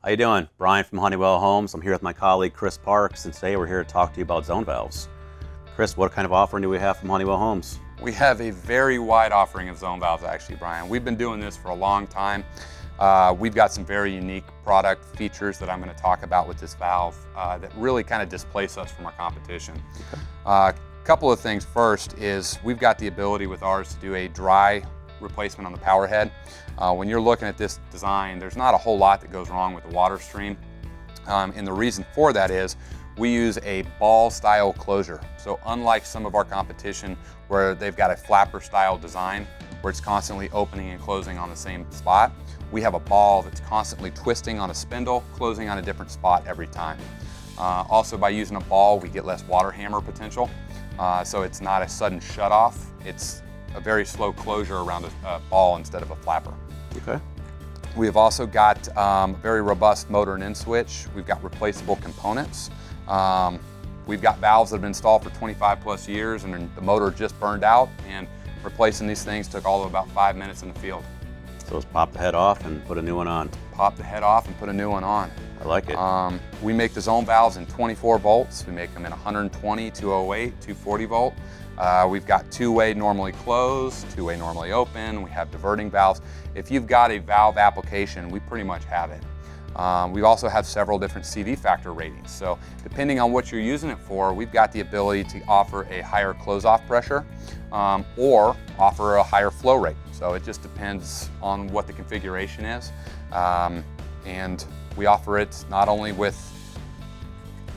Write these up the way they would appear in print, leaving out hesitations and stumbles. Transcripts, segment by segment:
How you doing? Brian from Honeywell Homes. I'm here with my colleague Chris Parks, and today we're here to talk to you about zone valves. Chris, what kind of offering do we have from Honeywell Homes? We have a very wide offering of zone valves actually, Brian. We've been doing this for a long time. We've got some very unique product features that I'm going to talk about with this valve that really kind of displace us from our competition. A couple of things. First is we've got the ability with ours to do a dry replacement on the power head. When you're looking at this design, there's not a whole lot that goes wrong with the water stream. And the reason for that is we use a ball style closure. So unlike some of our competition where they've got a flapper style design where it's constantly opening and closing on the same spot, we have a ball that's constantly twisting on a spindle, closing on a different spot every time. Also, by using a ball, we get less water hammer potential. So it's not a sudden shut off. It's a very slow closure around a ball instead of a flapper. Okay. We have also got a very robust motor and end switch. We've got replaceable components. We've got valves that have been installed for 25 plus years, and the motor just burned out, and replacing these things took all of about 5 minutes in the field. So let's pop the head off and put a new one on. Pop the head off and put a new one on. I like it. We make the zone valves in 24 volts. We make them in 120, 208, 240 volt. We've got two-way normally closed, two-way normally open. We have diverting valves. If you've got a valve application, we pretty much have it. We also have several different CV factor ratings. So depending on what you're using it for, we've got the ability to offer a higher close-off pressure or offer a higher flow rate. So it just depends on what the configuration is. And we offer it not only with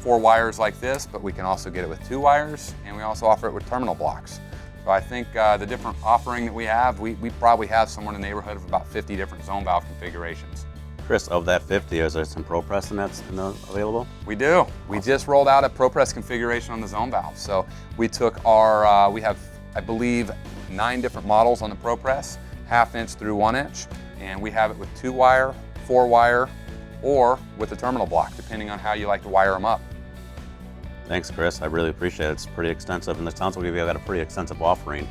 4 wires like this, but we can also get it with 2 wires, and we also offer it with terminal blocks. So I think the different offering that we have, we probably have somewhere in the neighborhood of about 50 different zone valve configurations. Chris, of that 50, is there some ProPress that's available? We do. We just rolled out a ProPress configuration on the zone valve. So we took our, we have, I believe, 9 different models on the ProPress, 1/2 inch through 1 inch, and we have it with 2 wire, 4 wire, or with a terminal block, depending on how you like to wire them up. Thanks, Chris. I really appreciate it. It's pretty extensive, and it sounds like we've got a pretty extensive offering.